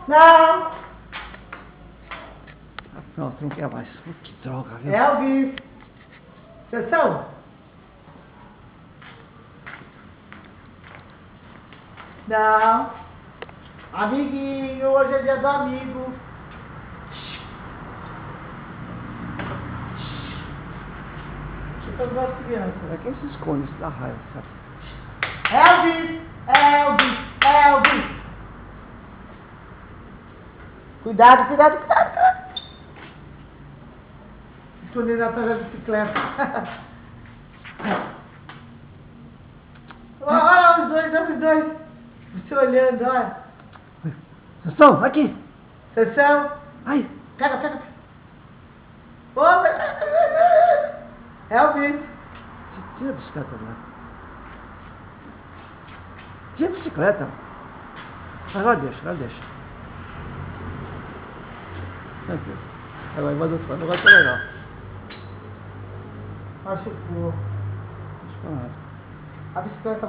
Não. Ah, pronto, não quer mais. Que droga, viu? Elvis. Sessão. Não. Amiguinho, hoje é dia do amigo. Deixa eu as crianças. É quem se esconde, isso dá raiva, sabe? Elvis! Elvis! Elvis! Cuidado, cuidado, cuidado! Escondendo atrás da bicicleta. Olha os dois. Você olhando, olha. Sessão, aqui! Sessão. Ai! Pega. Opa! Elvis! Tira a bicicleta lá. Tira a bicicleta. Agora deixa. Tranquilo. Agora vai do outro lado, agora tá legal. Machucou. Deixa eu falar. A bicicleta